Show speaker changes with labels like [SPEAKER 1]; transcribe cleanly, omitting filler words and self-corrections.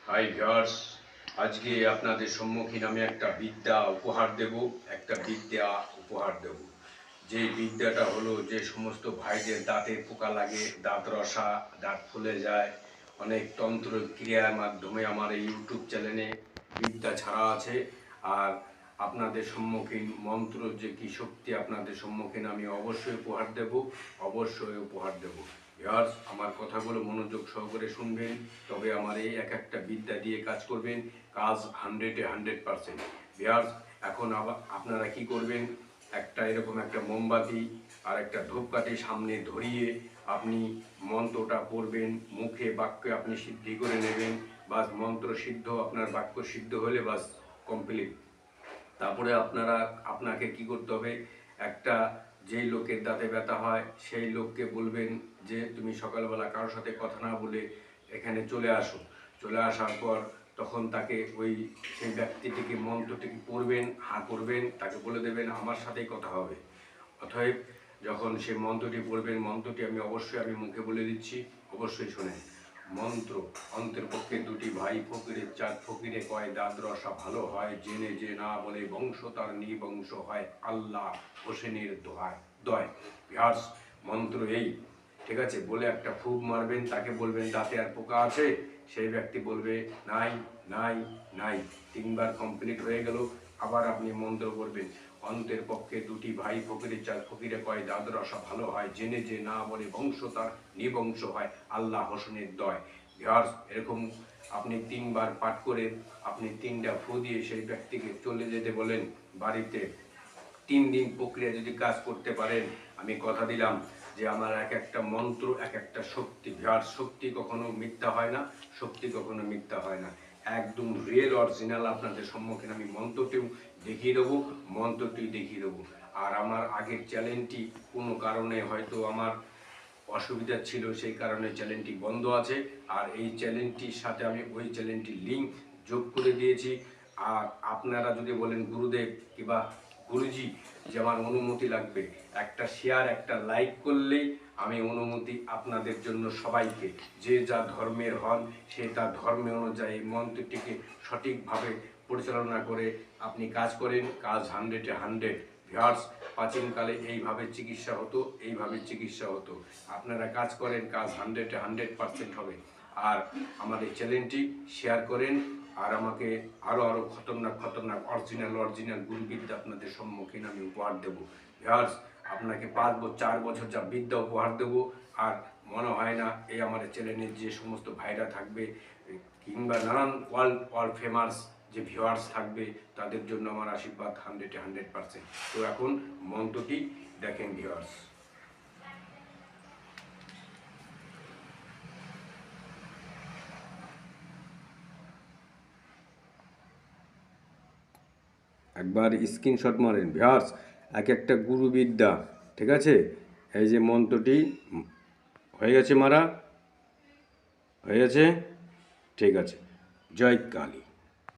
[SPEAKER 1] Hi viewers, আজকে আপনাদের সম্মুখীন আমি একটা বিদ্যা উপহার দেব। যে বিদ্যাটা হলো, যে সমস্ত ভাইদের দাঁতের পোকা লাগে, দাঁত রসা, দাঁত ফুলে যায়, অনেক তন্ত্র ক্রিয়ার মাধ্যমে আমার এই ইউটিউব চ্যানেলে বিদ্যা ছাড়া আছে। আর আপনাদের সম্মুখীন মন্ত্র যে কি শক্তি আপনাদের সম্মুখীন আমি অবশ্যই উপহার দেব। ভিউয়ার্স, আমার কথাগুলো মনোযোগ সহকারে শুনবেন, তবে আমার এই এক একটা বিদ্যা দিয়ে কাজ করবেন, কাজ 100% ভিউয়ার্স। এখন আপনারা কি করবেন, এরকম একটা মোমবাতি আর একটা ধূপকাঠি সামনে ধরিয়ে আপনি মন্ত্রটা পড়বেন, মুখে বাক্যে আপনি সিদ্ধি করে নেবেন। বাস মন্ত্র সিদ্ধ, আপনার বাক্য সিদ্ধ হলে বাস কমপ্লিট। তারপরে আপনাকে কি করতে হবে, একটা যেই লোকের দাঁতে ব্যথা হয় সেই লোককে বলবেন যে তুমি সকালবেলা কারোর সাথে কথা না বলে এখানে চলে আসো। চলে আসার পর তখন তাকে সেই ব্যক্তিটিকে মন্ত্রটিকে পড়বেন, হাঁ করবেন, তাকে বলে দেবেন আমার সাথেই কথা হবে। অতএব যখন সে মন্ত্রটি পড়বেন, মন্ত্রটি আমি মুখে বলে দিচ্ছি, অবশ্যই শোনেন। মন্ত্র: অন্তের পক্ষে দুটি ভাই ফকিরে, চার ফকিরে কয় দাঁত রসা ভালো হয়, জেনে যে না বলে বংশ তার নিবংশ হয়, আল্লাহ হোসেনের দয়। ভিউয়ার্স, মন্ত্র এই, ঠিক আছে? বলে একটা ফুঁক মারবেন, তাকে বলবেন দাঁতে আর পোকা আছে? সেই ব্যক্তি বলবে নাই নাই নাই। 3বার কমপ্লিট হয়ে গেল। আবার আপনি মন্ত্র পড়বেন: অন্তের পক্ষে দুটি ভাই ফকিরে, চার ফকিরে কয় দাঁত রসা ভালো হয়, জেনে যে না বলে বংশ তার নিবংশ হয়, আল্লাহ হোসেনের দয়। ভিউয়ার্স, এরকম আপনি 3বার পাঠ করে আপনি 3টা ফু দিয়ে সেই ব্যক্তিকে চলে যেতে বলেন বাড়িতে। 3 দিন প্রক্রিয়া যদি কাজ করতে পারেন, আমি কথা দিলাম যে আমার এক একটা মন্ত্র এক একটা শক্তি। ভিউয়ার্স, শক্তি কখনো মিথ্যা হয় না, শক্তি কখনো মিথ্যা হয় না। একদম রিয়েল অরিজিনাল আপনাদের সম্মুখীন আমি মন্ত্রটিও দেখিয়ে দেবো। আর আমার আগের চ্যানেলটি কোনো কারণে হয়তো আমার অসুবিধা ছিল, সেই কারণে চ্যানেলটি বন্ধ আছে। আর এই চ্যানেলটির সাথে আমি ওই চ্যানেলটির লিঙ্ক যোগ করে দিয়েছি। আর আপনারা যদি বলেন গুরুদেব কিংবা গুরুজি যে আমার অনুমতি লাগবে, একটা শেয়ার একটা লাইক করলেই আমি অনুমতি আপনাদের জন্য সবাইকে, যে যা ধর্মের হন সে তার ধর্মে অনুযায়ী মন্ত্রটিকে সঠিকভাবে পরিচালনা করে আপনি কাজ করেন, কাজ 100-100। ভিউয়ার্স, প্রাচীনকালে এইভাবে চিকিৎসা হতো। আপনারা কাজ করেন, কাজ 100-100% হবে। আর আমাদের চ্যানেলটি শেয়ার করেন, আর আমাকে আরও খতরনাক অরিজিনাল গুরুবিদ্যা আপনাদের সম্মুখীন আমি উপহার দেব। ভিউয়ার্স, আপনাকে 4 বছর যা বিদ্যা উপহার দেব, আর মনে হয় না এই আমার চ্যানেলে যে সমস্ত ভাইরা থাকবে কিংবা নানান ওয়ার্ল্ড ফেমাস যে ভিউয়ার্স থাকবে, তাদের জন্য আমার আশীর্বাদ 100-100%। তো এখন মন্ত্রটি দেখেন ভিউয়ার্স। একবার স্ক্রিনশট মারেন ভিউয়ার্স, এক একটা গুরুবিদ্যা, ঠিক আছে? এই যে মন্ত্রটি হয়ে গেছে মারা, হয়ে গেছে, ঠিক আছে। জয় কালী।